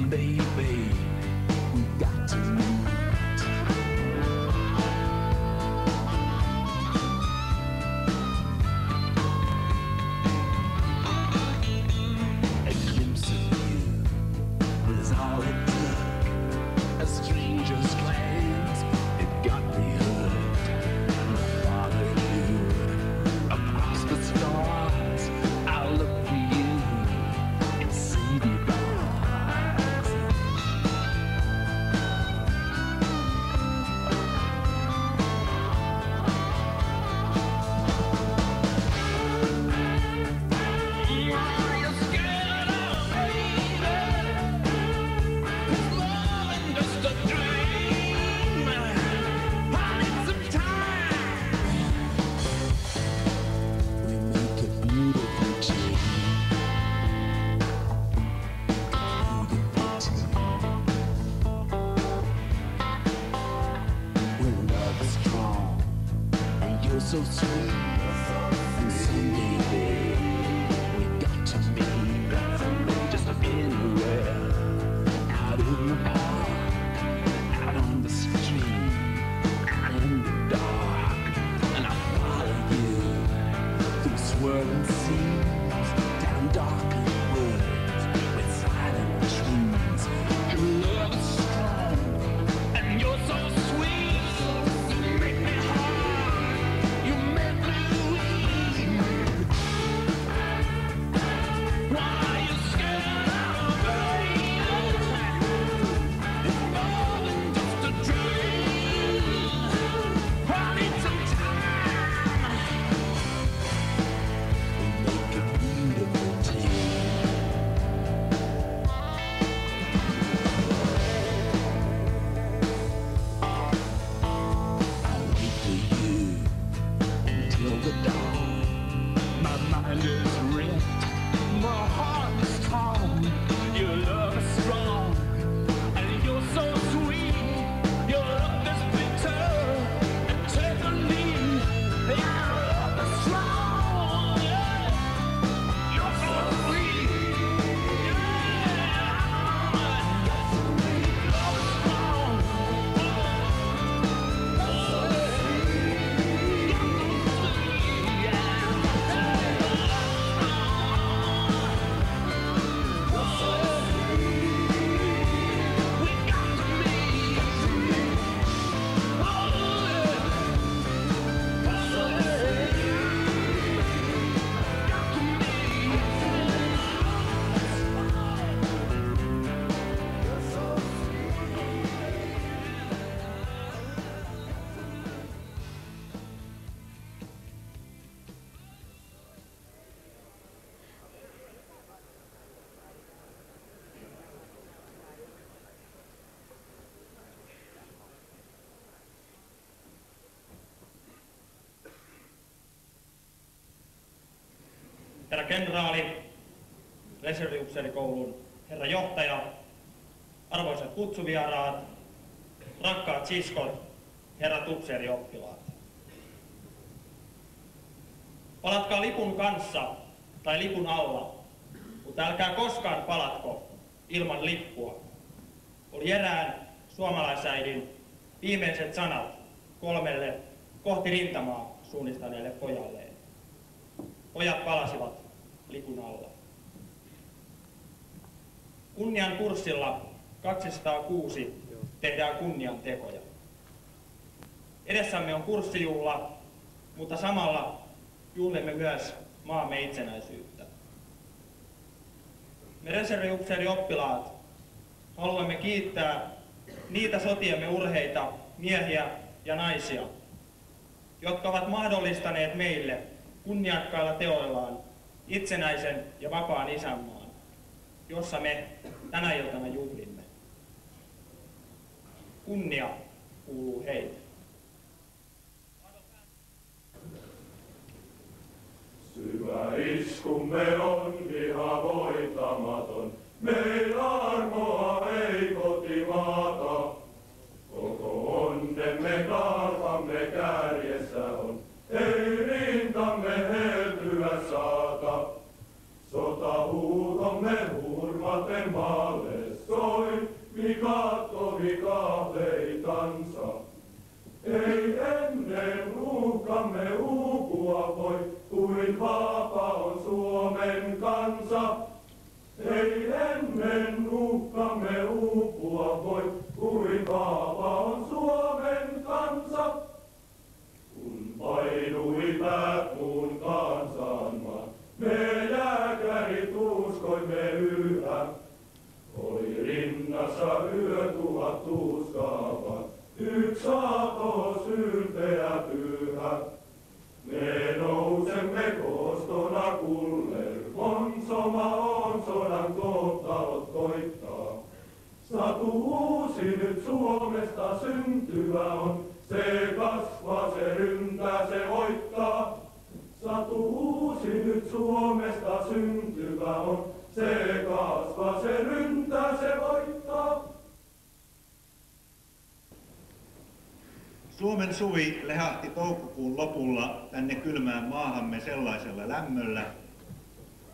someday, babe, we got to meet. A glimpse of you was all it took. A stranger's glance, it got me hooked. My father knew across the stars, I'll look for you in city bars. You're scared of baby, it's more than just a dream. I need some time. We make a beautiful team. Beautiful team. When love is strong and you're so sweet, and someday, babe, we got to meet. Just anywhere, out in the park, out on the street, out in the dark, and I'll follow you through swirling seas, down darkened roads with silent trees. Your love is strong and you're so sweet. You make me hard, you make me weak. Why are you scared of baby? It's more than just a dream. I need some time. We make a beautiful team. I'll wait for you until the dawn. My mind is wrecked, my heart is torn. Your love is strong, and you're so sweet. Your love is bitter and take a lead. Your love is strong, yeah. You're so sweet, yeah. Love is strong. Herra kenraali, reserviupseerikoulun herra johtaja, arvoisat kutsuvieraat, rakkaat siskot, herrat upseerioppilaat. Palatkaa lipun kanssa tai lipun alla, mutta älkää koskaan palatko ilman lippua. Oli erään suomalaisäidin viimeiset sanat 3 kohti rintamaa suunnistaneelle pojalleen. Pojat palasivat lipun alla. Kunnian kurssilla 206 tehdään kunnian tekoja. Edessämme on kurssijuhla, mutta samalla juhlimme myös maamme itsenäisyyttä. Me reserviupseerioppilaat haluamme kiittää niitä sotiemme urheita miehiä ja naisia, jotka ovat mahdollistaneet meille kunniakkailla teoillaan itsenäisen ja vapaan isänmaan, jossa me tänä iltana juhlimme. Kunnia kuuluu heille. Syvä iskumme on viha voitamaton, meillä armoa ei kotimaata. Koko onnemme karvamme kärjessä on, ei rintamme heltyä saata. Sotahuutomme hurmaten maalle soi. Tovi kahleitansa. Ei ennen uhkamme uupua voi, kuin vapaa on Suomen kansa. Ei ennen uhkamme uupua voi, kuin vapaa on Suomen kansa. Kun painui päät muun kansanmaan, me jääkärit uskoimme yhä. Oli rinnassa yötuhat tuskaavat, yks aatos ylpeä pyhä. Me nousemme koostona kuller, on sodan kohtalot koittaa. Satu uusi nyt Suomesta syntyvä on, se kasvaa, se ryntää, se voittaa. Satu uusi nyt Suomesta syntyvä on, se kasvaa, se ryntää, se voittaa. Suomen suvi lehahti toukokuun lopulla tänne kylmään maahamme sellaisella lämmöllä,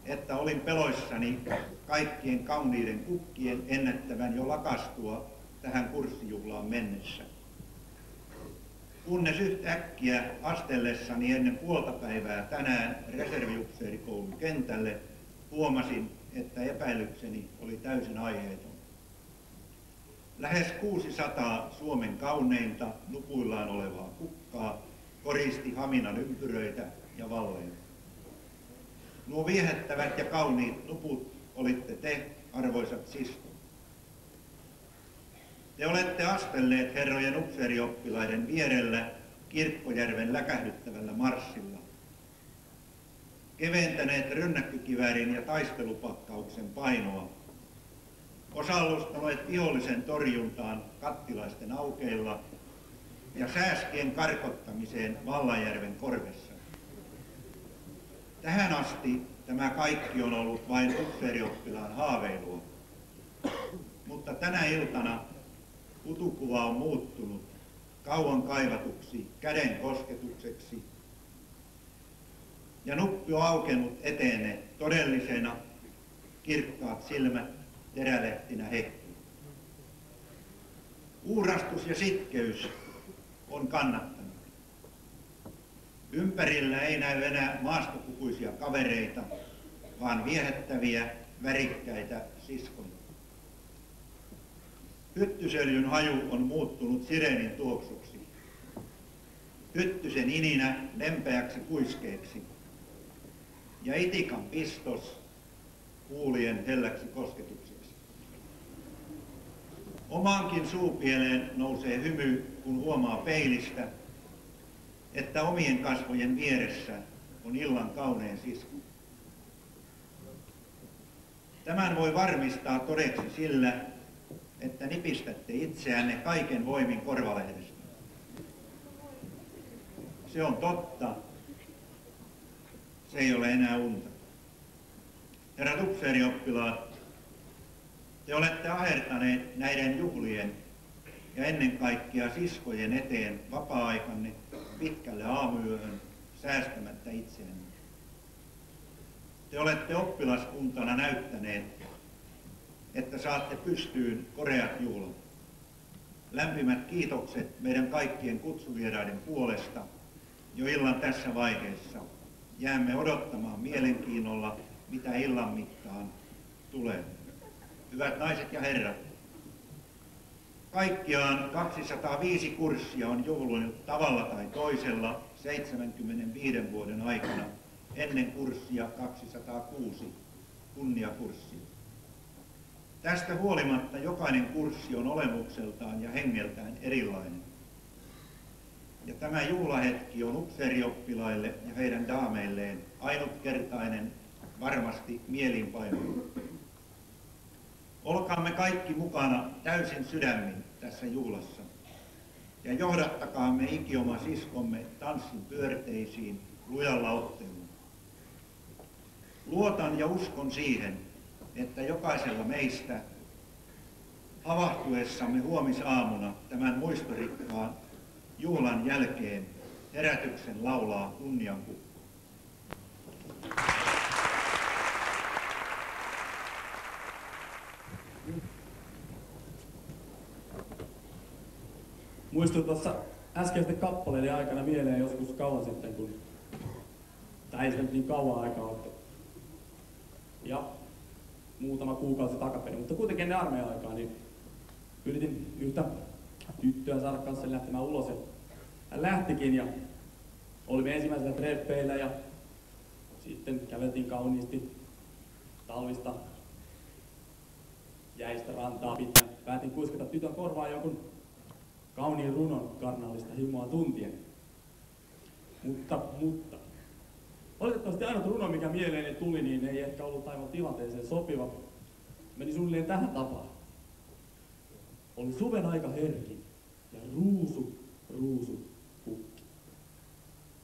että olin peloissani kaikkien kauniiden kukkien ennättävän jo lakastua tähän kurssijuhlaan mennessä. Kunnes yhtäkkiä astellessani ennen puolta päivää tänään reserviupseerikoulun kentälle huomasin, että epäilykseni oli täysin aiheeton. Lähes 600 Suomen kauneinta nukuillaan olevaa kukkaa koristi Haminan ympyröitä ja valleja. Nuo viehättävät ja kauniit nuput olitte te, arvoisat siskot. Te olette astelleet herrojen upseerioppilaiden vierellä Kirkkojärven läkähdyttävällä marssilla. Keventäneet rynnäkkökiväärin ja taistelupakkauksen painoa. Osallistuneet vihollisen torjuntaan kattilaisten aukeilla ja sääskien karkottamiseen Vallajärven korvessa. Tähän asti tämä kaikki on ollut vain upseerioppilaan haaveilua, mutta tänä iltana utukuva on muuttunut kauan kaivatuksi käden kosketukseksi ja nuppi on aukenut eteenne todellisena, kirkkaat silmät terälehtinä hehkuu. Uurastus ja sitkeys on kannattanut. Ympärillä ei näy enää maastopukuisia kavereita, vaan viehättäviä, värikkäitä siskoja. Hyttysöljyn haju on muuttunut sireenin tuoksuksi. Hyttysen ininä lempeäksi kuiskeeksi ja itikan pistos kuulien helläksi kosketukseksi. Omaankin suupieleen nousee hymy, kun huomaa peilistä, että omien kasvojen vieressä on illan kaunein sisko. Tämän voi varmistaa todeksi sillä, että nipistätte itseänne kaiken voimin korvalehdestä. Se on totta. Se ei ole enää unta. Herrat upseerioppilaat, te olette ahertaneet näiden juhlien ja ennen kaikkea siskojen eteen vapaa-aikanne pitkälle aamuyöhön säästämättä itseänne. Te olette oppilaskuntana näyttäneet, että saatte pystyyn koreat juhlat. Lämpimät kiitokset meidän kaikkien kutsuvieraiden puolesta jo illan tässä vaiheessa. Jäämme odottamaan mielenkiinnolla, mitä illan mittaan tulee. Hyvät naiset ja herrat, kaikkiaan 205 kurssia on juhlinut tavalla tai toisella 75 vuoden aikana ennen kurssia 206 kunniakurssia. Tästä huolimatta jokainen kurssi on olemukseltaan ja hengeltään erilainen. Ja tämä juhlahetki on upseerioppilaille ja heidän daameilleen ainutkertainen, varmasti mieliinpainuva. Olkaamme kaikki mukana täysin sydämin tässä juhlassa ja johdattakaamme ikioma siskomme tanssin pyörteisiin lujalla otteluun. Luotan ja uskon siihen, että jokaisella meistä havahtuessamme huomisaamuna tämän muistorikkaan juhlan jälkeen herätyksen laulaa kunniankukku. Muistui tuossa äskeisten kappaleiden aikana mieleen joskus kauan sitten, kun... Tai ei se nyt niin kauan aikaa ole. Ja muutama kuukausi takaperin, mutta kuitenkin ennen armeija-aikaa, niin yritin yhtä tyttöä saada kanssa lähtemään ulos. Ja hän lähtikin ja olimme ensimmäisellä treffeillä ja sitten käveltiin kauniisti talvista jäistä rantaa pitkin. Päätin kuiskata tytön korvaan jonkun kauniin runon karnallista himoa tuntien. Mutta valitettavasti ainut runo, mikä mieleeni tuli, niin ei ehkä ollut aivan tilanteeseen sopiva. Meni suunnilleen tähän tapaan. Oli suven aika herkin ja ruusu kukki.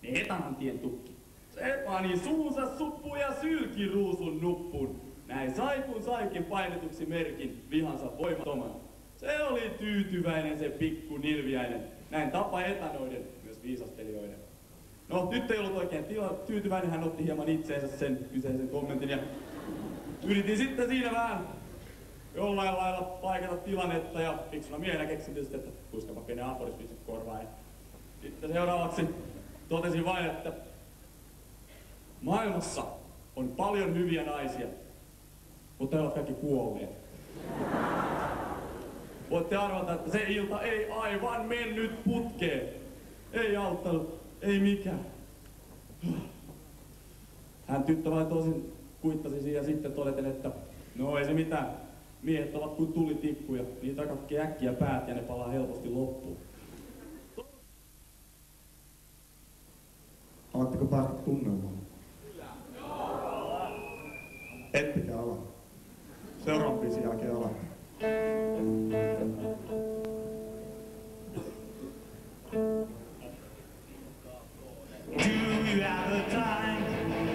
Ne etanantien tukki. Se pani suunsa suppu ja sylki ruusun nuppun. Näin sai kun saikin painetuksi merkin vihansa voimattoman. Se oli tyytyväinen se pikku nilviäinen. Näin tapa etanoiden myös viisastelijoiden. No, nyt ei ollut oikein tyytyväinen, hän otti hieman itseensä sen kyseisen kommentin ja yritin sitten siinä vähän jollain lailla paikata tilannetta ja fiksuna miehenä keksin tietysti, että kuiskapa pienen aforismin korvaan. Ja sitten seuraavaksi totesin vain, että maailmassa on paljon hyviä naisia, mutta he ovat kaikki kuolleet. Voitte arvata, että se ilta ei aivan mennyt putkeen. Ei auttanut, ei mikään. Hän tyttö vain tosin kuittasi siihen sitten todeten, että no ei se mitään. Miehet ovat kuin tulitikkuja, niitä katkee äkkiä päät ja ne palaa helposti loppuun. Alatteko päästä tunnelmaan? Ettekä ala. Seuraavan biisin jälkeen alatte. Do you have the time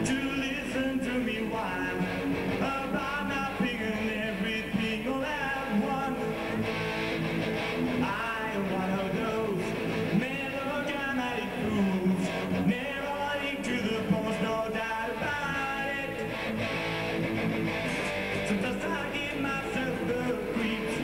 to listen to me whine about nothing and everything all at once? I am one of those melodramatic fools, narrowing to the point, no doubt about it. Sometimes I give myself the creeps.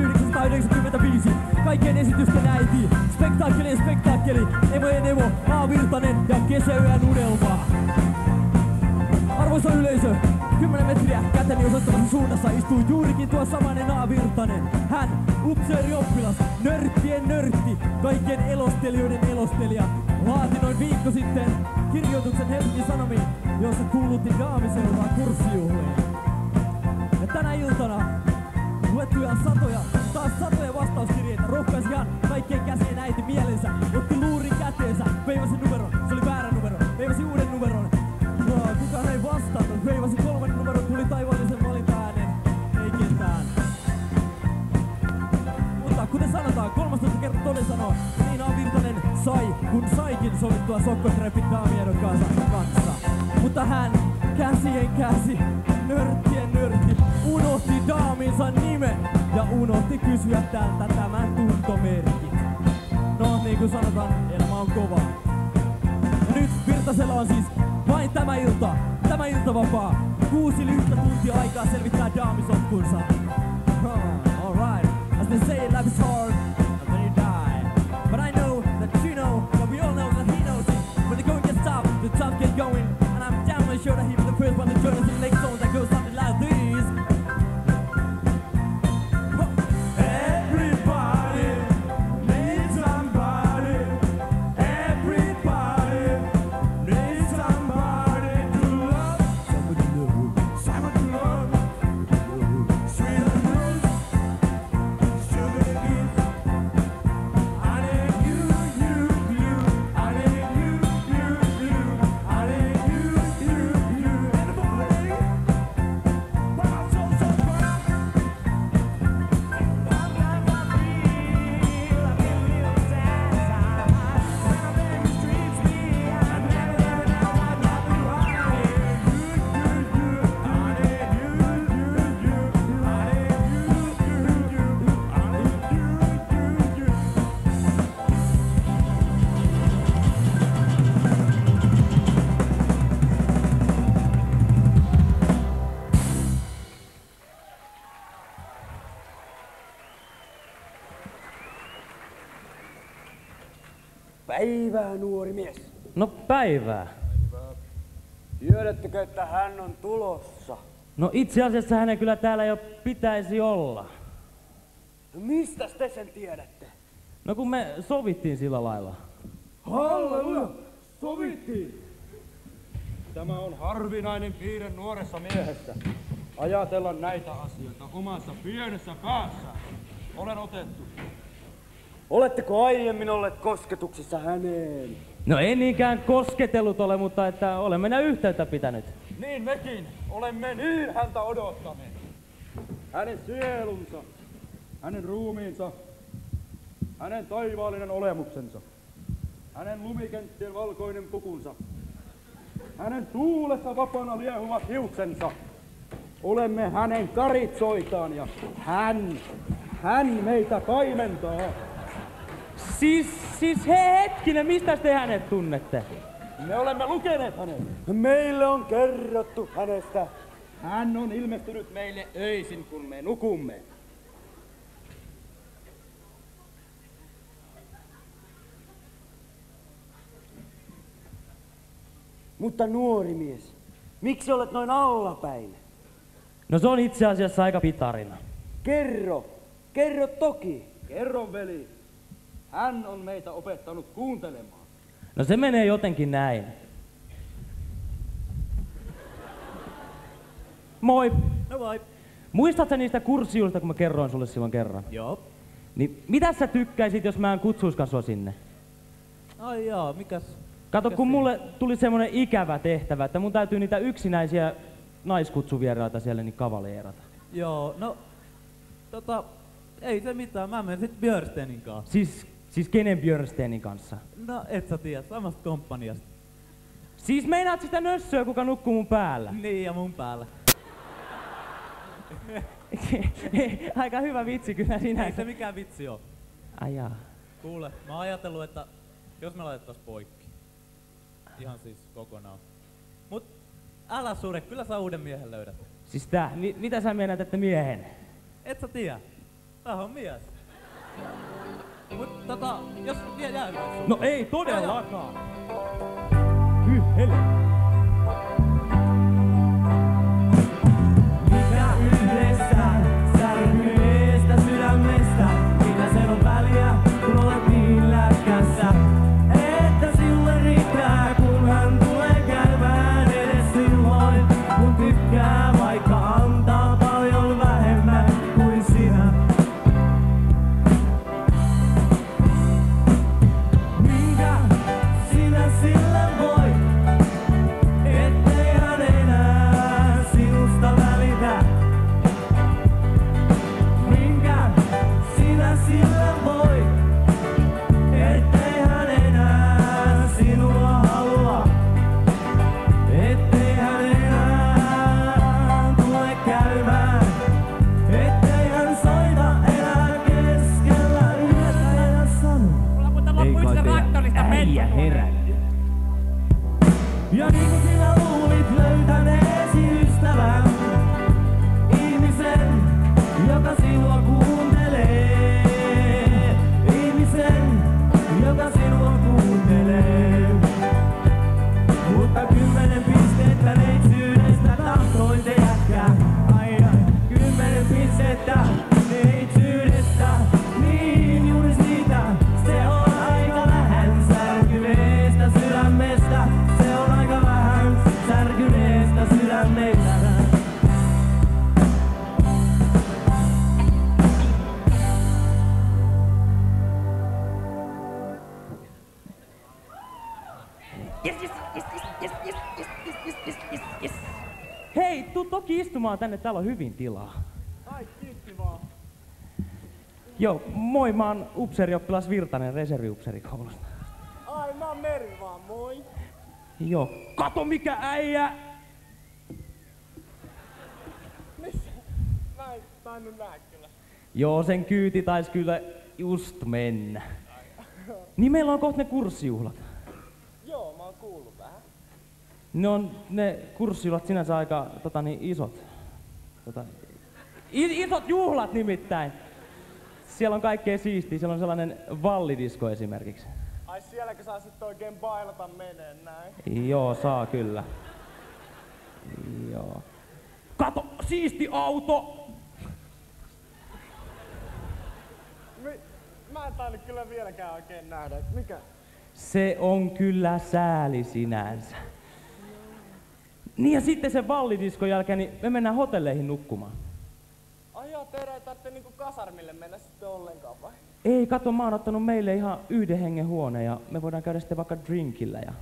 1995. Kaikkien esitysten äiti. Spektaakkelien spektaakkeli. Emojen emo, A. Virtanen ja kesäyön unelma. Arvoisa yleisö, 10 metriä käteni osoittamassa suunnassa istuu juurikin tuo samainen A. Virtanen. Hän, upseerioppilas, nörttien nörtti, kaikkien elostelijoiden elostelija, laati noin viikko sitten kirjoituksen Helsingin Sanomiin, jossa kuulutti daamiseuraa kurssijuhliin. Ja tänä iltana luettuja taas satoja vastauskirjeitä, rohkaisi ihan kaikkien käsien äiti mielensä, otti luurin käteensä, veivasi numeron, se oli väärä numero, veivasi uuden numeron. Kukaan ei vastannut, veivasi kolmannen numeron, tuli taivaallisen valinta-äänen, ei ketään. Mutta kuten sanotaan, 13 kertaa toden sanoo, niin A. Virtanen sai, kun saikin sovittua sokkotreffit daamiedon kanssa. Mutta hän, käsien käsi, nörttien nörtti, unohti daaminsa nimen ja unohti kysyä tältä tämän tuntomerkit. No niin kuin sanotaan, elämä on kova. Ja nyt Virtasella on siis vain tämä ilta vapaa. 6 lyhyttä tuntia aikaa selvittää daamisotkunsa. Alright, as they say, life is hard, and then you die. But I know that you know, that we all know that he knows it. When the going gets tough, the tough get going. And I'm down sure that he's the first one to join us in the next song that goes something like this. Everybody needs somebody. Everybody needs somebody to love. Someone to love. Sweet and rose, sugar kiss. I need you, you, you. I need you, you, you. I need you, you, you. Everybody, but I'm so proud. Päivää, nuori mies. No päivää. Tiedättekö, että hän on tulossa? No itse asiassa hänen kyllä täällä jo pitäisi olla. No mistä te sen tiedätte? No kun me sovittiin sillä lailla. Halleluja! Sovittiin! Tämä on harvinainen piirre nuoressa miehessä. Ajatella näitä asioita omassa pienessä päässä. Olen otettu. Oletteko aiemmin olleet kosketuksissa häneen? No ei niinkään kosketellut ole, mutta että olemme ne yhteyttä pitänyt. Niin mekin olemme niin häntä odottaneet. Hänen sielunsa, hänen ruumiinsa, hänen taivaallinen olemuksensa, hänen lumikenttien valkoinen pukunsa, hänen tuulessa vapaana liehuvat hiuksensa. Olemme hänen karitsoitaan ja hän meitä paimentaa. Siis hetkinen, mistä te hänet tunnette? Me olemme lukeneet hänet. Meille on kerrottu hänestä. Hän on ilmestynyt meille öisin, kun me nukumme. Mutta nuori mies, miksi olet noin allapäin? No se on itse asiassa aika pitarina. Kerro toki. Kerro, veli. Hän on meitä opettanut kuuntelemaan. No se menee jotenkin näin. Moi! No moi. Muistatko niistä kurssijuista, kun mä kerroin sulle silloin kerran? Joo. Niin mitä sä tykkäisit, jos mä en kutsuiskaan sua sinne? Ai jaa, mikäs? Kato, kun mulle tuli semmonen ikävä tehtävä, että mun täytyy niitä yksinäisiä naiskutsuvieraita siellä niin kavaleerata. Joo, no ei se mitään, mä menen sit Björstenin kanssa. Siis kenen Björstenin kanssa? No et sä tiedä, samasta komppaniasta. Siis meinaat sitä nössöä, kuka nukkuu mun päällä? Niin ja mun päällä. Aika hyvä vitsi kyllä sinä. Ei se mikään vitsi oo. Ai jaa. Kuule, mä oon ajatellut, että jos me laitettais poikki. Ihan siis kokonaan. Mut älä sure, kyllä sä uuden miehen löydät. Siis mitä sä meinaat, että miehen? Et sä tiedä. Tää on mies. Mut jos vie jäämäis sun. No ei todellakaan. Helvetti. Mikä yhdessä särkyneestä sydämestä, mitä sen on väliä, kun olet niin lätkässä, että sille riittää, kun hän tulee käymään edes silloin, kun tykkää, vaikka antaa paljon vähemmän kuin sinä. Minkä sinä sille voit, ettei hän enää sinusta välitä? Minkä sinä sille voit, ettei hän enää sinua halua? Ettei hän enää tule käymään, ettei hän soita enää keskellä yötä ja sano. Ei kai äijä herännyt. Ja niin kuin sinä luulit löytäneesi ystävän, ihmisen, joka sinua kuuntelee. Ihmisen, joka sinua kuuntelee. Mutta 10 pistettä neitsyydestä tahtoin te jätkää. Ai ai, 10 pistettä neitsyydestä. Niin juuri siitä, se on aika vähän särkyneestä sydämestä. Se on aika vähän särkyneestä sydämestä. Hei, tuu toki istumaan tänne, täällä on hyvin tilaa. Ai, kiitti vaan. Joo, moi, mä oon upseerioppilas Virtanen reserviupseerikoulusta. Ai, mä oon Meri vaan, moi. Joo, kato mikä äijä! Missä? Mä en tainnut nähdä kyllä. Joo, sen kyyti tais kyllä just mennä. Niin meillä on kohta ne kurssijuhlat. Joo, mä oon kuullut vähän. Ne kurssijuhlat sinänsä aika isot. Isot juhlat nimittäin. Siellä on kaikkea siistiä, siellä on sellainen vallidisko esimerkiksi. Ai sielläkö saa sit oikein bailata meneen näin? Joo, saa kyllä. Joo. Kato, siisti auto! Mä en tainnut kyllä vieläkään oikein nähdä, et mikä? Se on kyllä sääli sinänsä. Niin ja sitten sen vallidiskon jälkeen niin me mennään hotelleihin nukkumaan. Ai joo, teidän ei tarvitse niinku kasarmille mennä sitten ollenkaan vai? Ei, kato, mä oon ottanut meille ihan 1 hengen huone ja me voidaan käydä sitten vaikka drinkillä ja...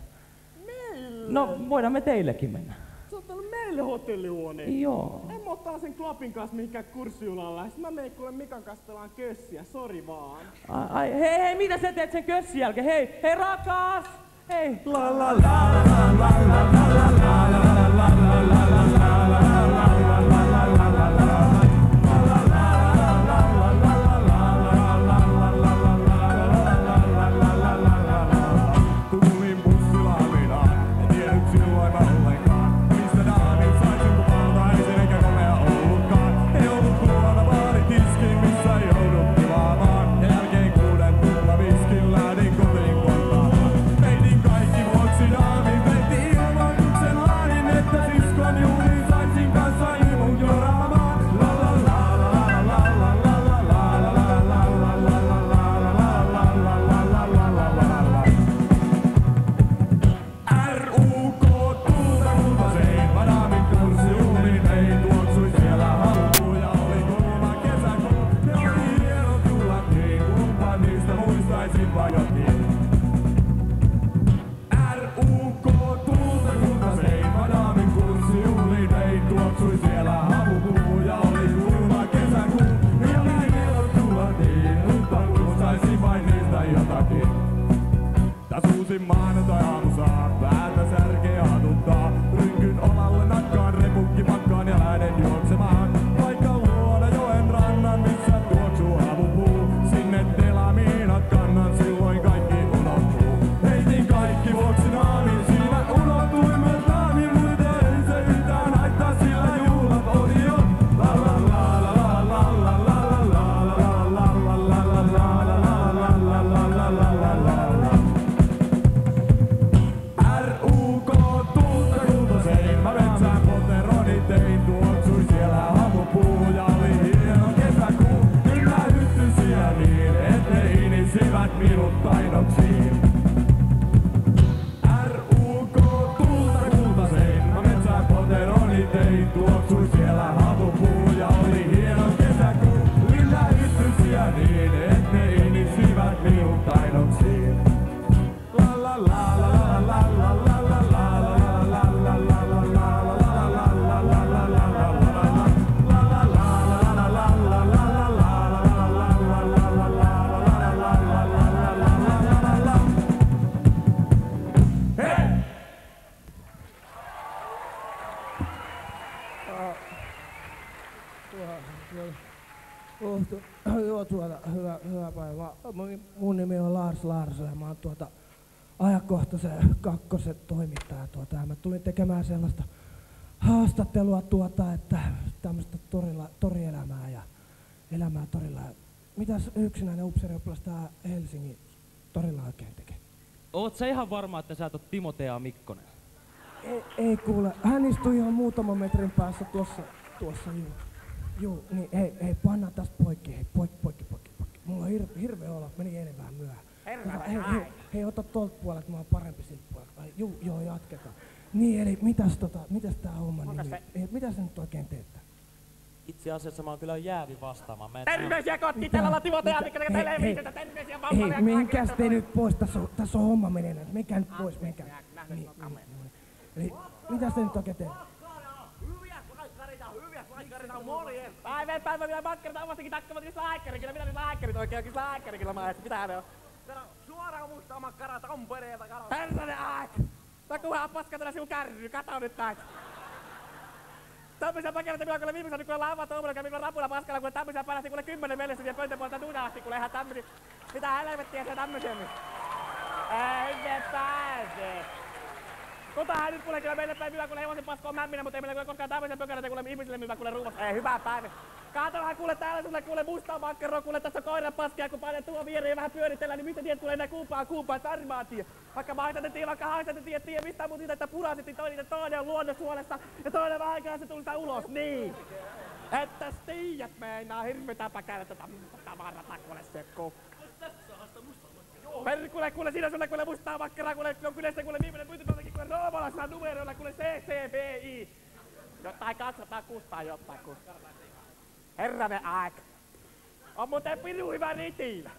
Meille? No, voidaan me teillekin mennä. Sä oot ottanut meille hotellihuoneen? Joo. En mä ottaa sen klapin kanssa mihinkään kurssijuhlaan lähes. Mä menen kuule Mikan kanssa pelaan kössiä, sori vaan. Ai, hei, mitä sä teet sen kössin jälkeen? Hei, rakas! Hei! Tulin bussilaminaan, en tiennyt silloin mä ollenkaan. Mistä daamin saisin kun valtaisin eikä komea ollutkaan. Ei ollut tuolla baaritiskiin missä joudut tilaamaan. Ja jälkeen 6 tulla viskin lähdin kotiin kontaamaan. Peitin kaikki vuoksi daamin, peitin ilmoituksen laadin, että siskon juhliin saisin kanssa imun joraamaan. Tasuusin maanantai-aamu saa, päätä särkeä hatuttaa. Rynkyn olalle nakkaan, repukki makkaan ja lähden juoksemaan. Vaikka luoda joen rannan, missä tuoksuu havupuu. Sinne telamiinat kannan, silloin kaikki unohtuu. Heitin kaikki vuoksi naamin, siinä unohtui myös naami. Mutta ei se yhtään haittaa, sillä juhlat oli jo. La la la la la la la la la la la. Hyvä päivä. Mun nimi on Lars Larsson ja mä oon ajankohtaisen kakkosen toimittaja. Mä tulin tekemään sellaista haastattelua että tämmöistä torielämää ja elämää torilla. Mitäs yksinäinen upseerioppilas tää Helsingin torilla oikein tekee? Oot sä ihan varma, että sä et oo Timotea Mikkonen? Ei kuule, hän istui ihan muutaman metrin päässä tuossa juu, niin hei, pannaan tästä poikki, hei, poikki. Mulla on hirveä olo, meni eilen vähän myöhään. Hei, ota tuolta puolelta, mä oon parempi siltä puolelta. Joo, jatketaan. Niin, eli mitäs tää homma nimi? Mitä sä nyt oikein teet? Itse asiassa mä oon kyllä jäävi vastaamaan. Terveisiä kotiin, täällä ollaan Timotea Mikkonen televisiota, terveisiä vammalle. Hei, menkääs te nyt pois, tässä on homma menee. Menkää nyt pois, menkää. Eli mitäs te nyt oikein teet? Päivä vielä makkarita omastakin takkamat niistä lääkkärikin. Mitä niistä lääkkärit oikein lääkkärikin mä mitä ne on? Suoraan mustaa makkaraa Tampereelta kato. Herranen aika! Tää kuhaa paskaa tänä sinun kärry, kato nyt näin. Tämmöisiä pakereita minä kuule viimeisen nyt kun ollaan avattu omilla kävi rapuilla paskalla kun tämmöisiä päästi kuule 10 mielessä vielä pöntön puolta dunaasti kuule ihan tämmöisiä. Mitä helvettiä se tämmöisiä nyt? Ei me pääse! Kotahan nyt kuule kyllä meille päin hyvä kuule hevosen pasko on mämminä, mutta ei meillä kuule koskaan tämmöisiä pökäreitä kuule ihmisille myyvä kuule ruuvassa. Ei hyvää päivä. Katohan kuule täällä sulle kuule mustaa makkaroa kuule tässä koiran paskia kun painat tuon viereen ja vähän pyöritellään niin mistä tiedät kuule enää kumpaa tarmaa tiedä. Vaikka haistatettiin mistä mut niitä että purasettiin toinen on luonnonsuolessa ja toinen vähän aikaa se tuli sitä ulos. Niin. Että tiiät meinaa hirveetä päkällä tätä tavaraa kuule sekko. Perkule, kuule siinä sulle kuule mustaa makkaraa, kuule on kyllä kuule viimeinen myyntipaltakin kuule Roomalassa numeroilla kuule CCBI. Jotain 206 tai jotain kun. Herranen aika. On muuten pirun hyvä ritilä.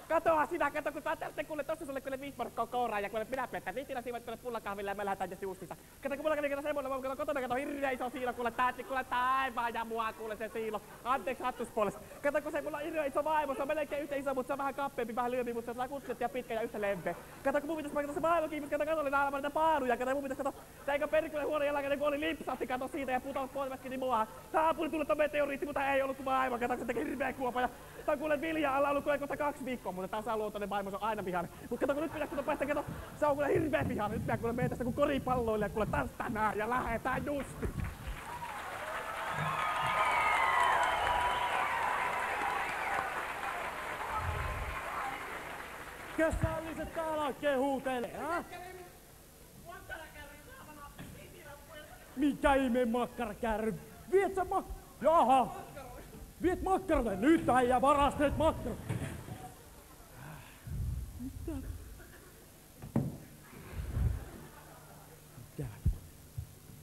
Katoa sinä, kato kun tästä kuule tossa sulle kuule 5 markkaa kouraan ja kuule minä pidetään ritilä siivoit kuule pullakahvilla ja me lähdetään just justiinsa. Kato kun mulla kävi kato semmoinen, kun kotona kato hirveä iso siilo kuule täätti kuule taivaan ja mua kuule se siilo. Anteeksi hattuspuolesta. Kato kun se mulla on hirveä iso vaimo, se on melkein yhtä iso, mutta se on vähän kappeampi, vähän lyömpi, mutta se on kusketti ja pitkä ja yhtä lempeä. Kato kun mun pitäis kato se vaimokin, mutta kato oli naalemassa niitä paaruja, kato mun pitäis kato se eikö perkele huono jälkeen kun oli lipsahti kato siitä ja putosi poiskin niin mua. Naapuri tuli meteoriitti, mutta ei ollut kuin vaimo, kato se teki hirveä kuopa ja tää on kuule vilja alla ollut kuule 2 viikkoa, mutta tasaluontoinen vaimo se on aina vihainen. Mut kato kun nyt pitäis päästä kato, se on kuule hirveä vihainen. Nyt pitää kuule mene tästä kun koripalloille ja kuule taas tänään ja lähetään justi. Kes sä olisit täällä oikein huutelee, hä? Mikä ihme makkarakärry? Viet sä Jaha! Viet makkaroita! Nyt äijä varasteet makkaroita! Mitä?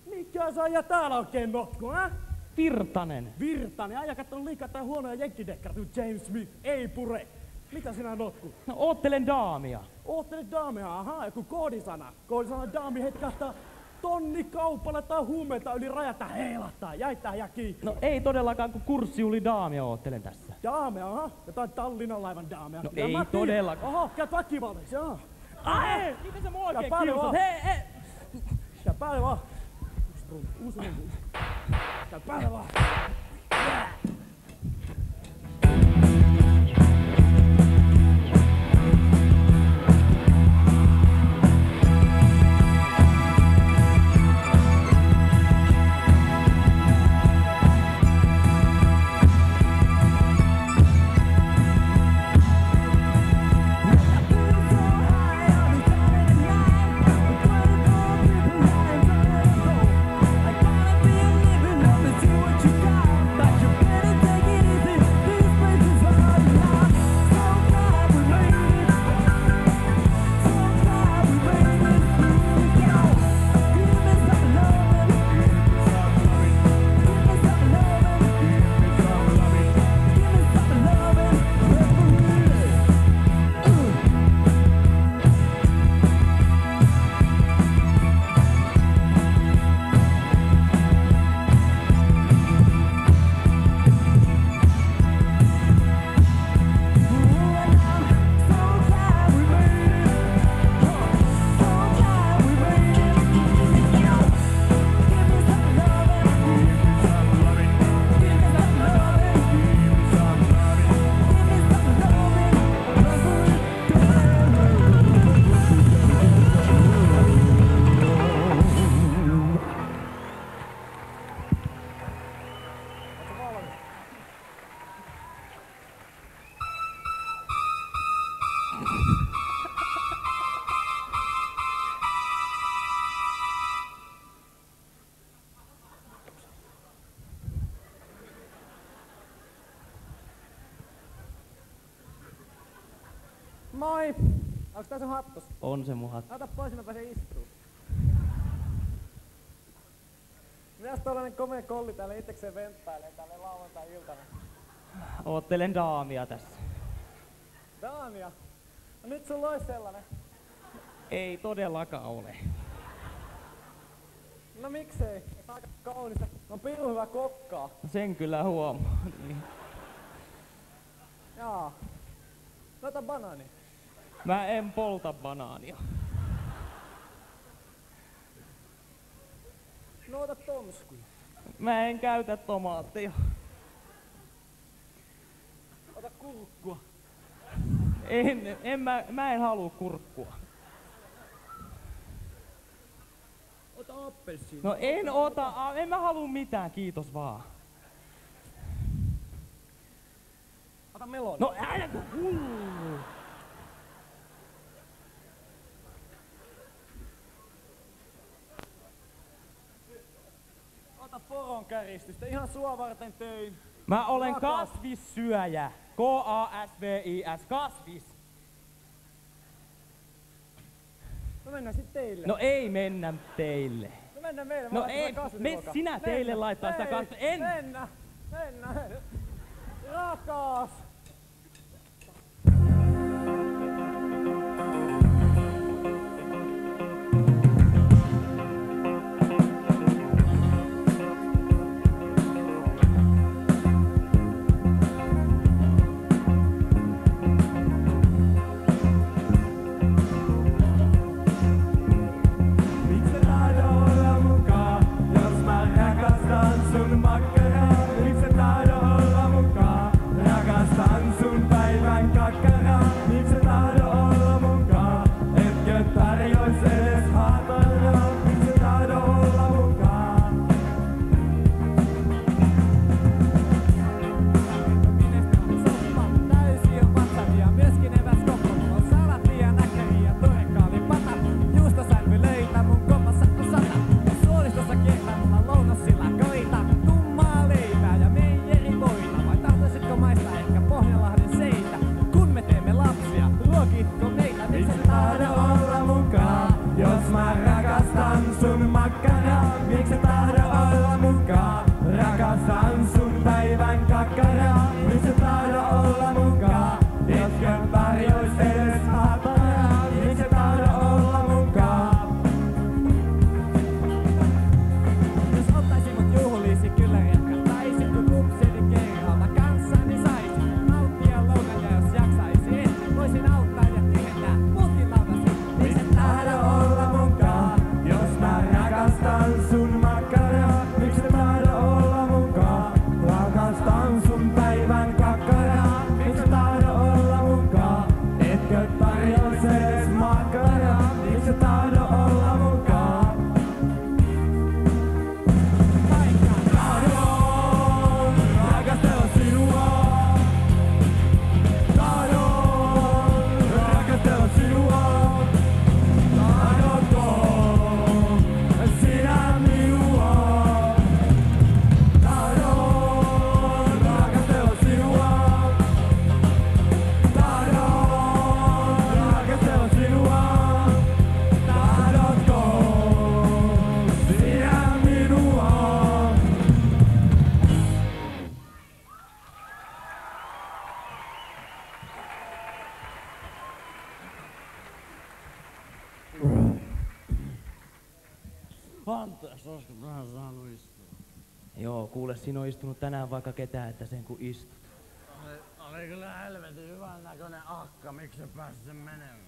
Mikä sä äijä täällä oikein nokku, hä? Virtanen. Virtanen? Äijä kattonut liikaa tää huonoja jenkkidekkarat, James Smith, ei pure. Mitä sinä nokku? No oottelen daamia. Oottelen daamia, ahaa, joku koodisana. Koodisana daami hetkahtaa tonni kaupalla tai huumeita yli rajata heilahtaa, jäittää ja kiittää. No ei todellakaan, kun kurssi yli daamia oottelen tässä. Daamia, aha, jotain Tallinnan laivan daamia. No ei todellakaan. Aha, käyt väkivaltaisi, jaha. Ai, miten sä mua oikein kiusat? Hei! Käy päälle vaan. Uusi runti. Käy päälle vaan. I gotta be living up and see what you got. Moi! Onks tää sun hattus? On se mun hattu. Ota pois, mä pääsen istuun. Mitäs tollanen komea kolli täällä itekseen ventpäilee täällä lauantai-iltana? Oottelen daamia tässä. Daamia? No nyt sulla ois sellainen. Ei todellakaan ole. No miksei? Tää on aika kaunista. On pirun hyvä kokkaa. Sen kyllä huomaa. Niin. Jaa. No ota banaani. Mä en polta banaania. No ota tonskuja. Mä en käytä tomaatteja. Ota kurkkua. Mä en halua kurkkua. Ota appelsiini. No en ota, en mä halua mitään, kiitos vaan. Ota meloni. No älä kun hullu. Ota poron käristystä, ihan sua varten töin. Mä olen kasvissyöjä. K-A-S-V-I-S, kasvis. No mennään sit teille. No ei mennä teille. No mennään meille. No ei, me sinä teille laittaa sitä kasvia. En. Mennä. Rakas. Anteeksi, olisiko vähän saanut istua? Joo, kuule, siinä on istunut tänään vaikka ketään, että sen kun istut. Oli kyllä helvetin hyvän näköinen akka, miksi se pääsi sen menemään?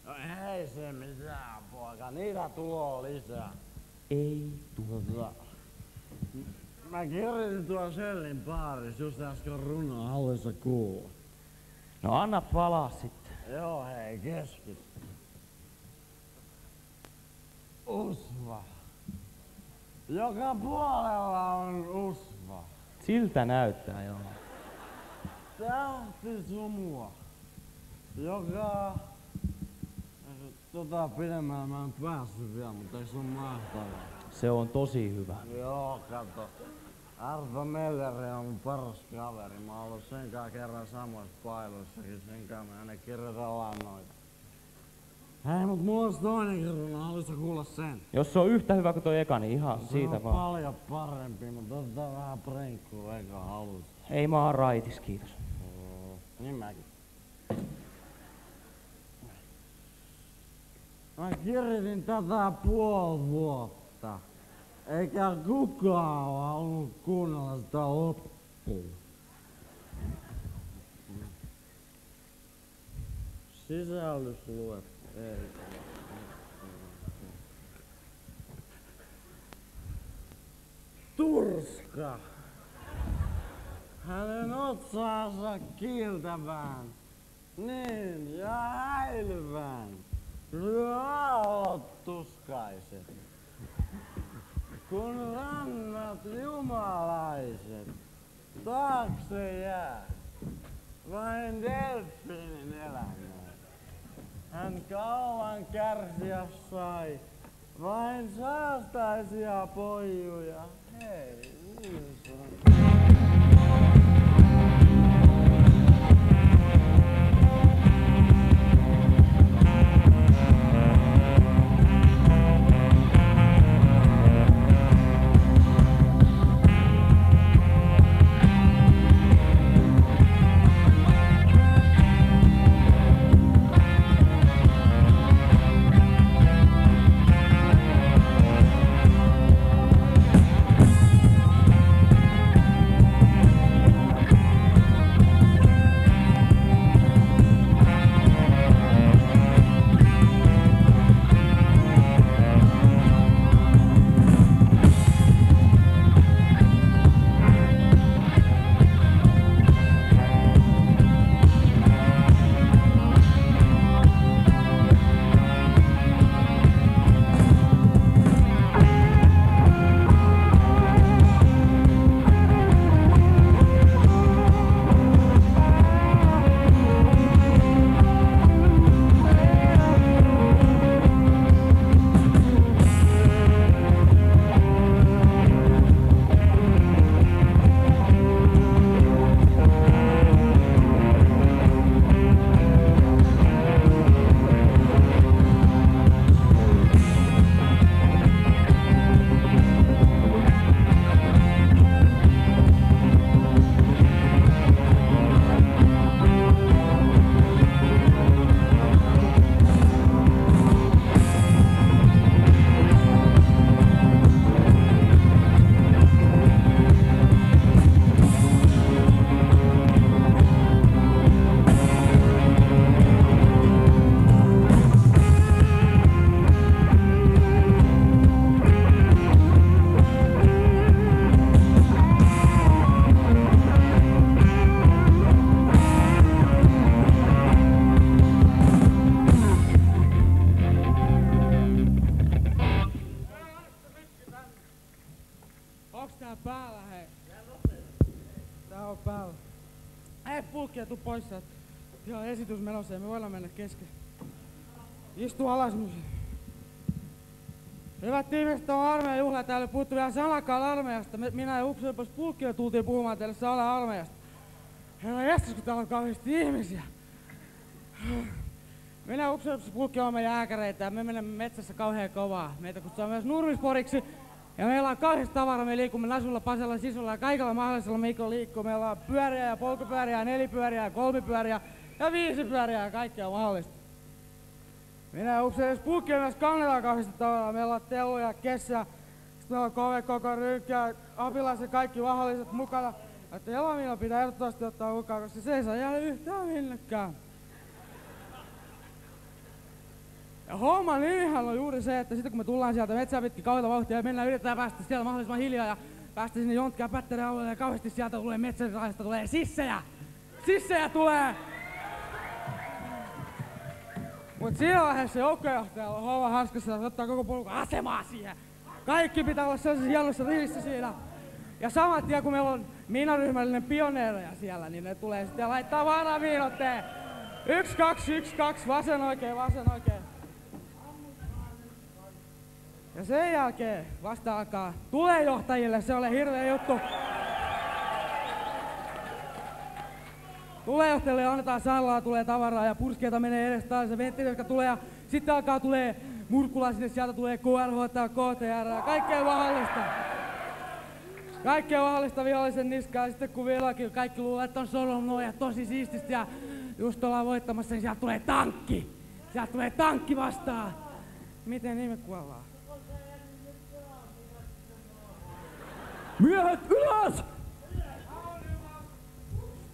No ei se mitään, poika, niitä tuloa lisää. Ei tule. Mä kirjoitin tuolla Sellin baarissa just äsken runoa, haluaisitko kuulla? No anna palaa sitten. Joo hei, keskity. Usva. Joka puolella on usva. Siltä näyttää, joo. Tähtisumua. Joka... pidemmällä mä en päässyt vielä, mutta eikö se on mahtavaa? Se on tosi hyvä. Joo, kato. Arto Melleri on mun paras kaveri. Mä oon ollut sen kanssa kerran samoissa pailuissakin. Sen kanssa me aina kirjoitellaan noita. Hei, mut mulla olisi toinenkin runo. Haluaisitko kuulla sen? Jos se on yhtä hyvä kuin toi eka, niin ihan se siitä on vaan. paljon parempi, mutta otetaan vähän prenkkua eka halus. Ei, mä oon raitis, kiitos. Niin mäkin. Mä kirjoitin tätä puoli vuotta. Eikä kukaan oo halunnut kuunnella sitä loppuun. Sisällysluet. Ei. Turska. Hänen otsaansa kiiltävään. Niin, ja häilyvään. Raallot tuskaiset. Kun rannat jumalaiset taakse jää. Vain delfiinin elämä. Hän kauan kärsiä sai. Vain saastaisia pojuja. Hei, Wilson. Tuu pois sieltä. Ihan esitys menossa ja me voidaan mennä kesken. Istu alas musi. Hyvät ihmiset, on armeijan juhla. Täällä puhuttu vielä sanakaan armeijasta. Minä ja upseeripalvelus Pulkkio tultiin puhumaan teille Salan armeijasta. Herra jästäs, kun täällä on kauheasti ihmisiä. Minä ja upseeripalvelus Pulkkio olemme jääkäreitä ja me menemme metsässä kauhean kovaa. Meitä kutsutaan myös Nurmisporiksi. Ja meillä on kauheasti tavaraa, me liikumme Nasulla, Pasella, Sisulla ja kaikilla mahdollisella Mikko liikkuu. Meillä on pyöriä ja polkupyöriä ja nelipyöriä ja kolmipyöriä ja viisipyöriä ja kaikkea mahdollista. Minä ja upseeripalvelus Pulkkio myös kannetaan kauheasti tavaraa. Meillä on teluja ja kessää, sitten meillä on koko rynkkiä, apilas ja kaikki mahdolliset mukana. Että Elamina pitää ehdottomasti ottaa mukaan, koska se ei saa jäädä yhtään minnekään. Ja homman nimihän on juuri se, että sitten kun me tullaan sieltä metsää pitkin kauheita vauhtia ja mennään, yritetään päästä siellä mahdollisimman hiljaa ja päästä sinne Jontkia Pätterän alueelle ja kauheasti sieltä tulee metsäraista, tulee sissejä! Sissejä tulee! Mut siinä vaiheessa joukkojohtajalla on homma hanskassa ja ottaa koko porukan asemaa siihen. Kaikki pitää olla sellaisessa hienossa rivissä siinä. Ja samat tien kun meillä on miinaryhmällinen pioneereja siellä, niin ne tulee sitten ja laittaa varamiinotteen. 1, 2, 1, 2, vasen oikein, vasen oikein. Ja sen jälkeen vasta alkaa tulejohtajille, se oli hirveä juttu. Tulejohtajille annetaan sallaa, tulee tavaraa ja purskeita menee edes taas ja venttiä, jotka tulee ja sitten alkaa tulee Murkula sinne, sieltä tulee KLH, KTR ja kaikkea mahdollista. Kaikkea mahdollista vihollisen niskaa ja sitten kun vieläkin kaikki luulee, että on solonnoja tosi siististi ja just ollaan voittamassa, niin sieltä tulee tankki. Sieltä tulee tankki vastaan. Miten ihme kuollaan? Miehet ylös!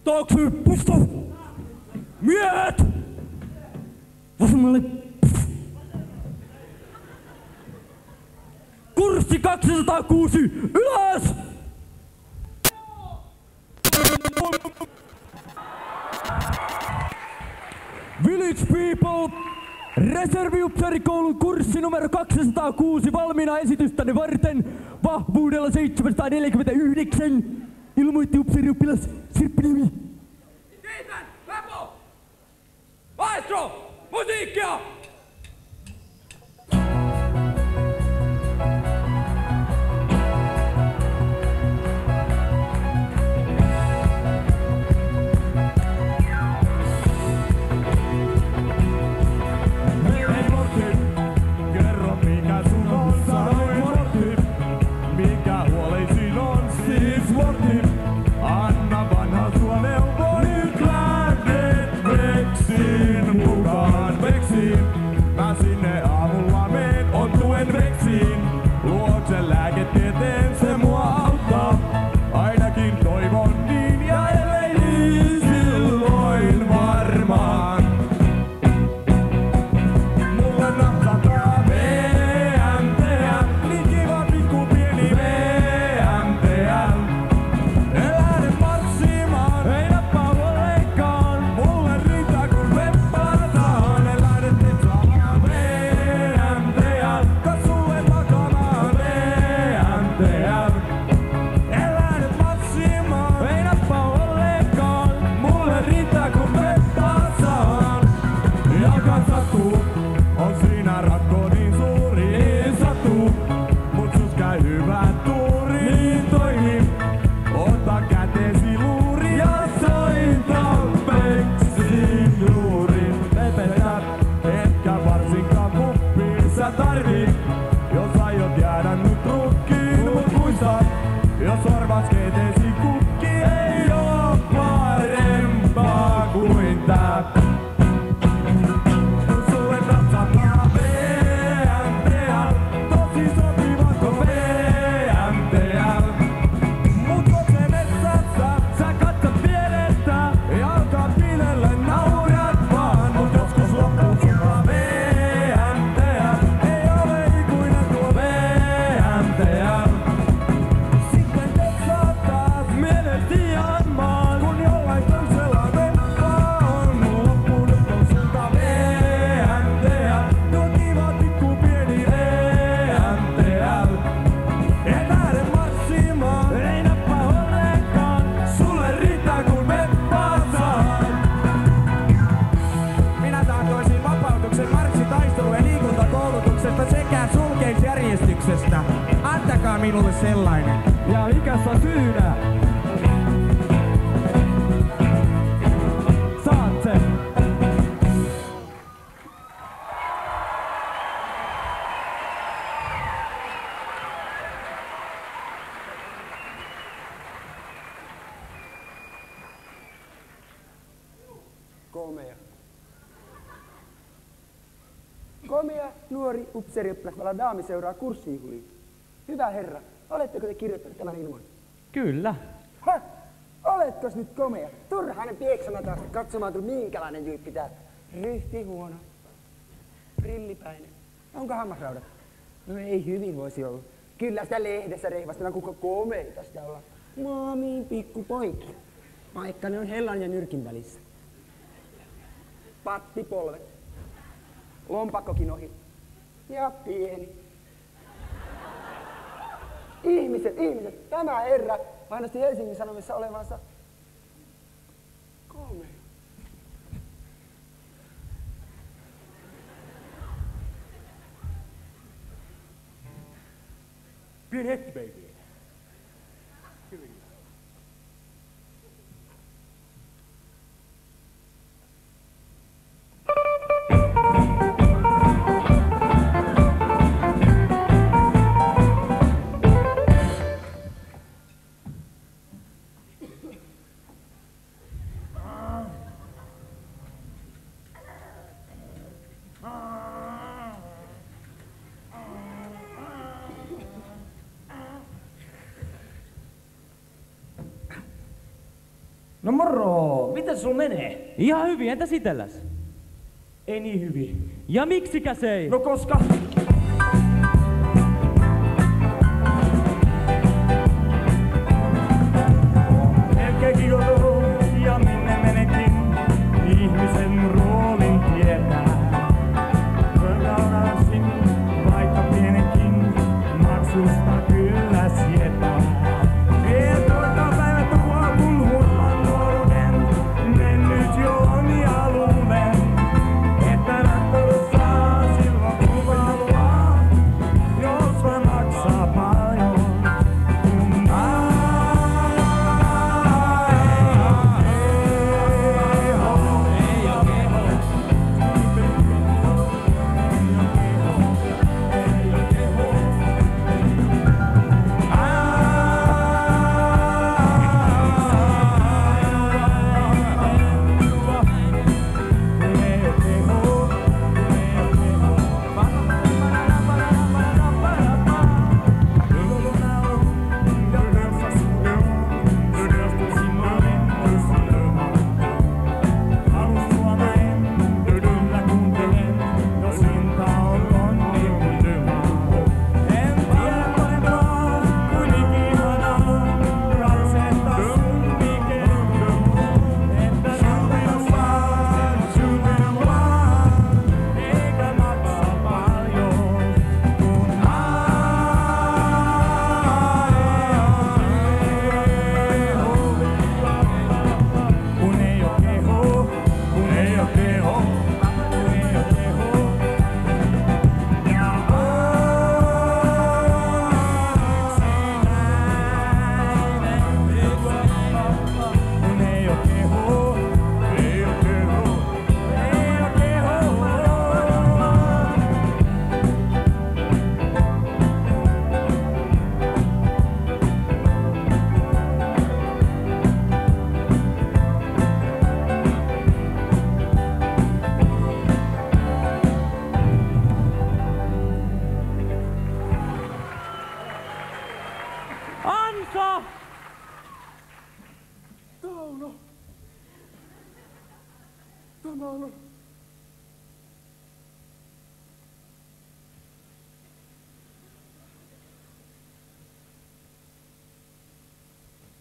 Taakse, pusto! Miehet! Vasemmalle! Kurssi 206, ylös! Village people! Reserviupseerikoulun kurssi numero 206 valmiina esitystänne varten vahvuudella 749 ilmoitti upseerioppilas Sirppiniemi. Kiitän! Lepo! Maestro! Musiikkia! Anna vanha sua neuvo, nyt lähdet Veksiin mukaan Veksiin. Mä sinne aamulla meen, ontuen Veksiin. Luokse lääketieteen se mua auttaa. Ainakin toivon niin ja ellei niin silloin varmaan. Mulle napsataan VMTL, niin kiva pikku pieni VMTL. Eläinen marssimaan, ei nappaa ollenkaan. Mulle riittää kun veppataan. Eläinen tetsaamaan VMTL, kas sulle makamaan VMTL. Eläinen marssimaan, ei nappaa ollenkaan. Mulle riittää kun veppataan. Jalkaan sattuu, on siinä rakko niin suuri, niin sattuu. Mut sus käy hyvä tuuri, niin toimi. Ota käteesi luuri ja soita Veksiin juuri. Lepetät, etkä varsinkaan kuppiin sä tarvii. Jos aiot jäädä nyt rukkiin, mut muista, jos arvas keteesi kukki, ei oo parempaa kuin tää. Sulle napsataan VMTL, tosi sopivatko VMTL. Mut kokse metsässä, sä katsot pienestä, jalkaan piilelle naurat vaan. Mut joskus loppuu sulla VMTL, ei ole ikuinen tuo VMTL. Sitten teksaat taas menesti maan, kun jollain toisella veppaa on. Mun loppu nyt on sulta VMTL, tuo kiva pikku pieni VMTL. Et lähde marssimaan, ei nappaa ollenkaan. Sulle riittää kun veppaa saan. Minä tahtoisin vapautuksen marssitaistelu- ja liikuntakoulutuksesta sekä sulkeisjärjestyksestä. Antakaa minulle sellainen. Ja mikäs on syynä? Saat sen. Komea. Komea nuori upseerioppilas valaa daamiseuraa kurssijuhliin. Hyvä herra, oletteko te kirjoittanut tämän ilmoituksen? Kyllä. Häh? Oletkos nyt komea? Turhaan pieksämä taas katsomaan, minkälainen jyyppi täällä. Ryhti huono. Brillipäinen. Onko hammasraudat? No ei hyvin voisi olla. Kyllä sitä lehdessä rehvastella, kuinka komeita sitä ollaan. Maamiin pikku poikia. Paikkani on hellan ja nyrkin välissä. Pattipolvet. Lompakkokin ohi. Ja pieni. Ihmiset, tämä herra mainosti Helsingin Sanomissa olevansa komea. Pieni hetki, baby. No moro, miten sul menee? Ihan hyvin, entäs itelläs? Ei niin hyvin. Ja miksikäs ei? No koska... Ja minne menekin, ihmisen roolin tietää. Pöydälläsin, vaikka pienenkin, maksusta kyllä sietää. Toika päivät tuo, kun huomaan nuoruuden, mennyt jo on ja luulen, että rakkaus saa silloin kun haluaa, jos vaan maksaa paljon.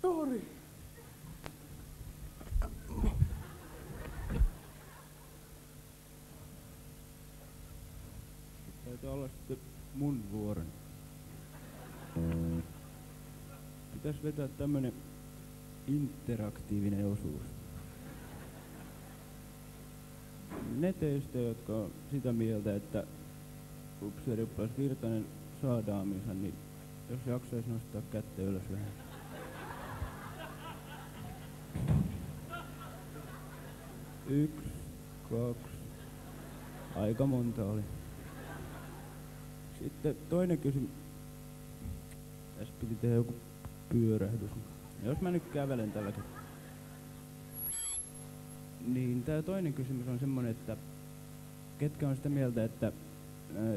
Tori! Taitaa olla sitten mun vuoroni. Pitäis vetää tämmönen interaktiivinen osuus. Ne teistä, jotka on sitä mieltä, että upseeri Virtanen saa daaminsa, niin jos jaksais nostaa kättä ylös vähän. 1, 2, aika monta oli. Sitten toinen kysymys. Tässä piti tehdä joku pyörähdys. Jos mä nyt kävelen tälläkin. Niin tää toinen kysymys on semmonen, että ketkä on sitä mieltä, että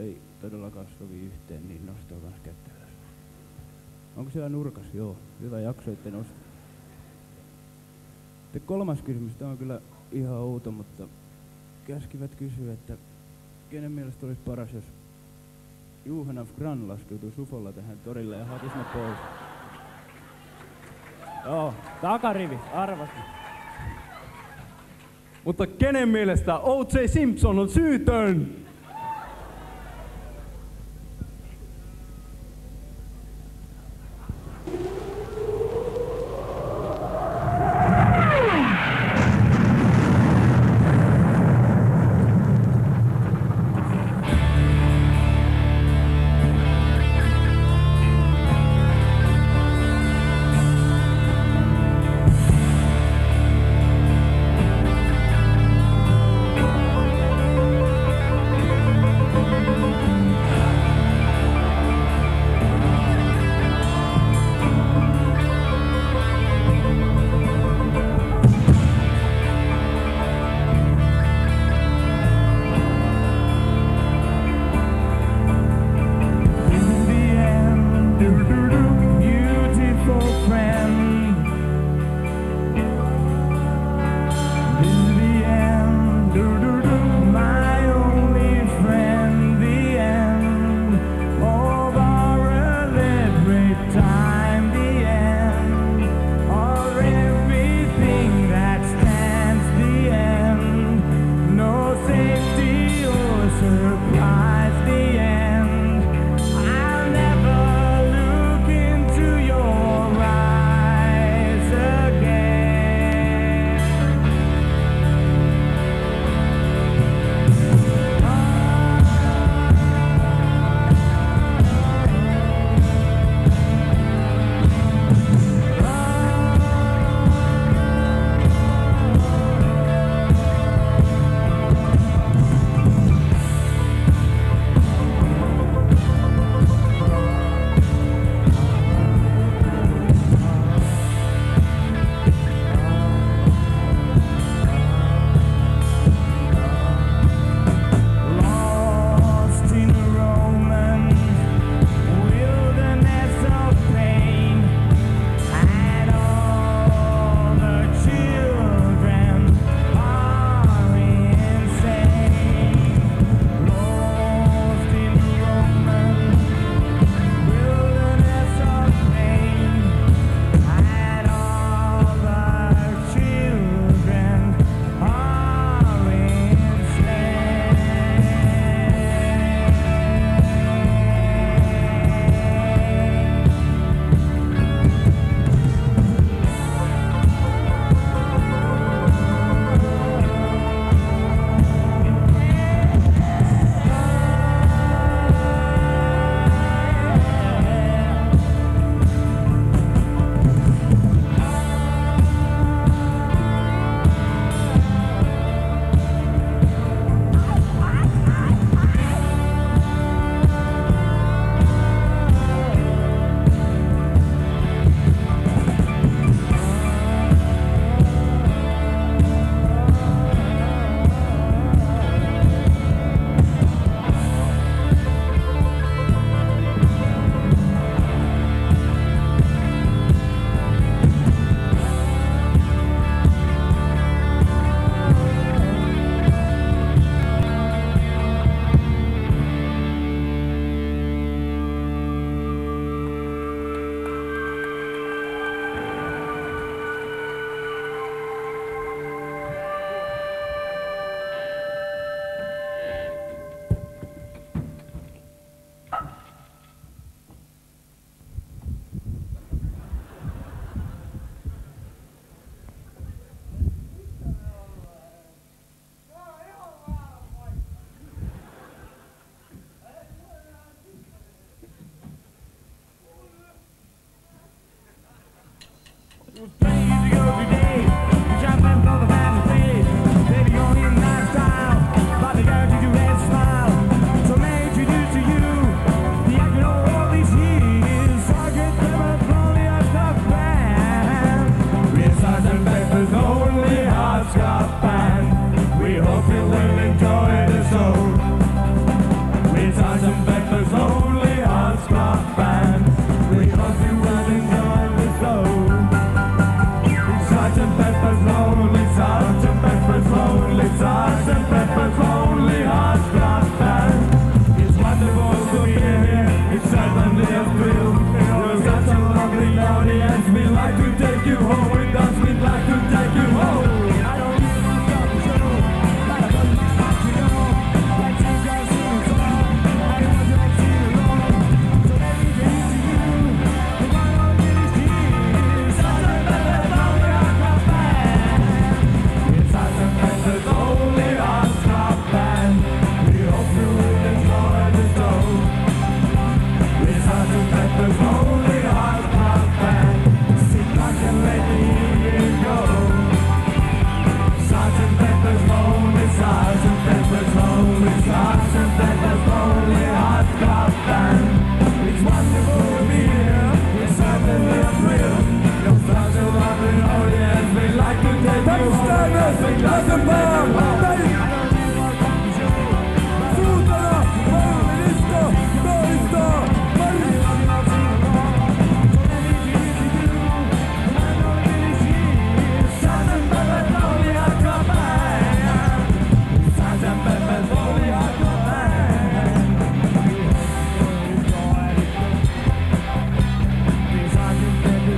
ei todellakaan sovi yhteen, niin nostaa kans kättä ylös. Onko siellä nurkas? Joo, hyvä jaksoitte nostaa. Sitten kolmas kysymys, tää on kyllä ihan outo, mutta käskivät kysyä, että kenen mielestä olisi paras, jos Johan af Gran laskeutuu sufolla tähän torille ja hatis ne pois. Joo, takarivi, arvasti. Mutta kenen mielestä O.J. Simpson on syytön?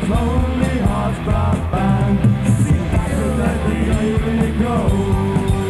Lonely hearts brought back. See, let the go.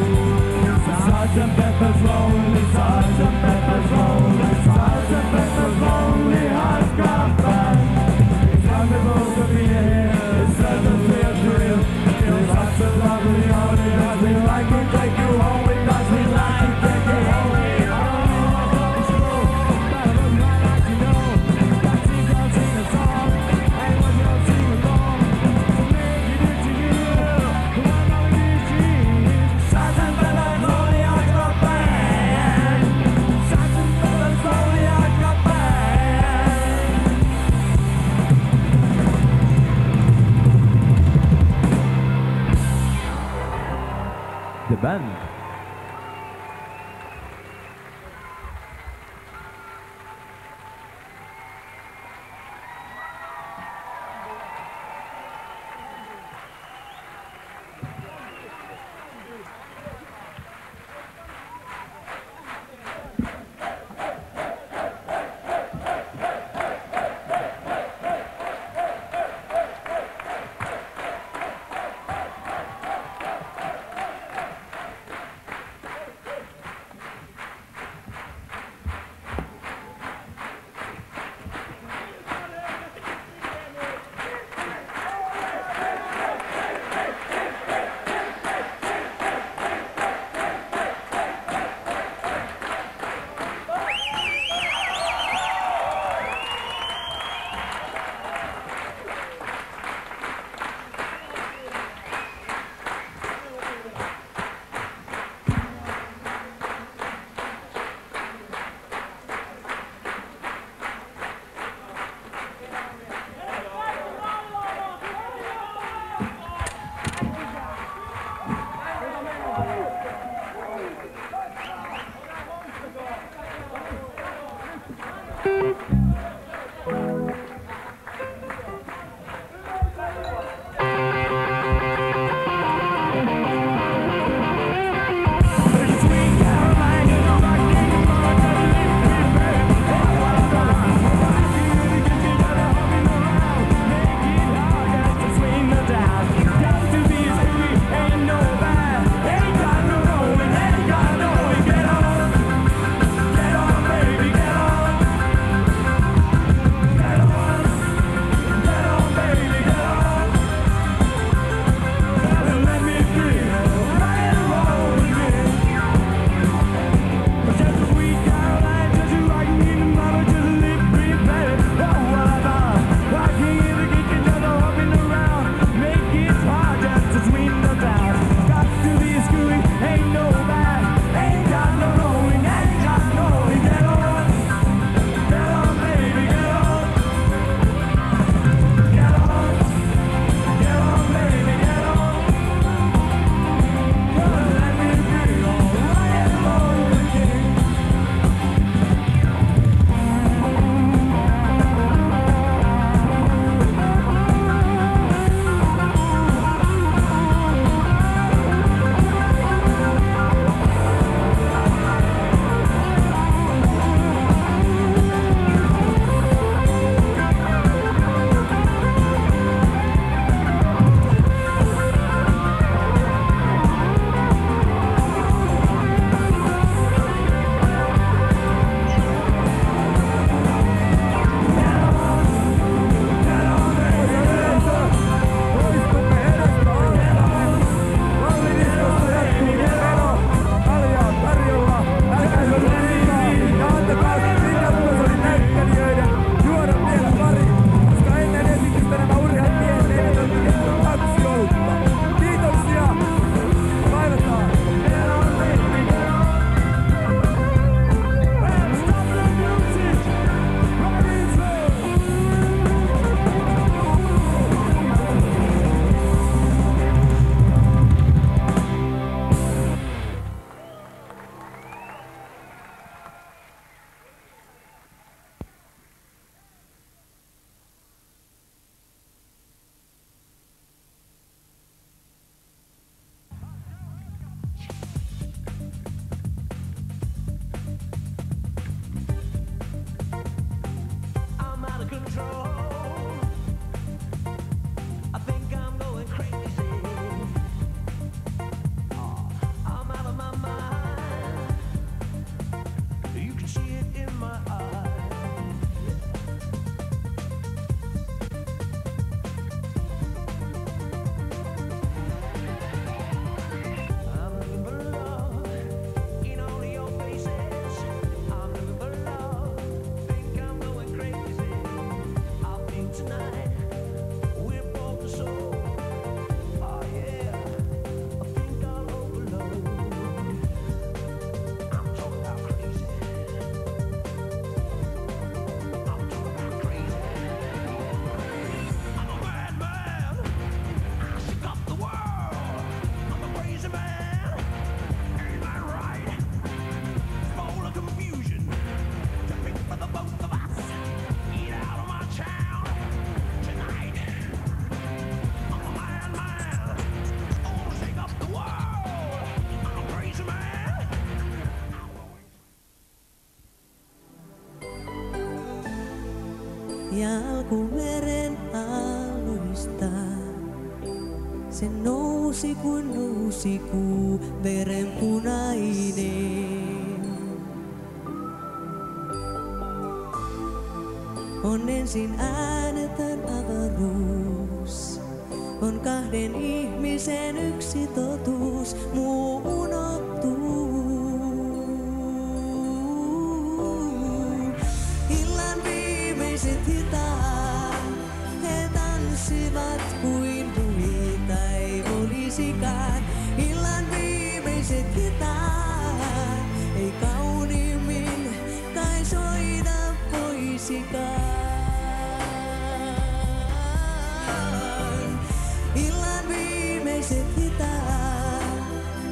jalkumeren aloista. Se nousi kuin nousi kuu, verenpunainen. On ensin äänetön avaruus, on kahden ihmisen yksi totuus, muu unohtuu. Illan viimeiset hitaat, he tanssivat kuin muita ei olisikaan. Illan viimeiset hitaat, ei kauniimmin kai soida voisikaan. Illan viimeiset hitaat,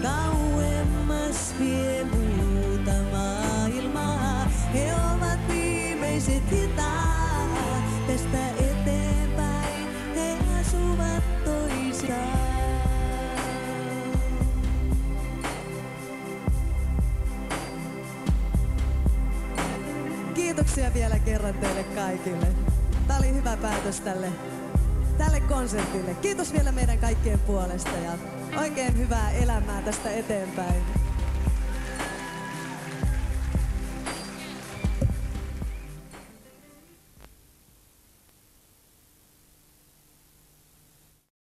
kauemmas vie muuta maailmaa. He ovat viimeiset hitaat, tästä eteenpäin he asuvat toisaan. Kiitoksia vielä kerran teille kaikille. Tää oli hyvä päätös tälle konsertille. Kiitos vielä meidän kaikkien puolesta ja oikein hyvää elämää tästä eteenpäin.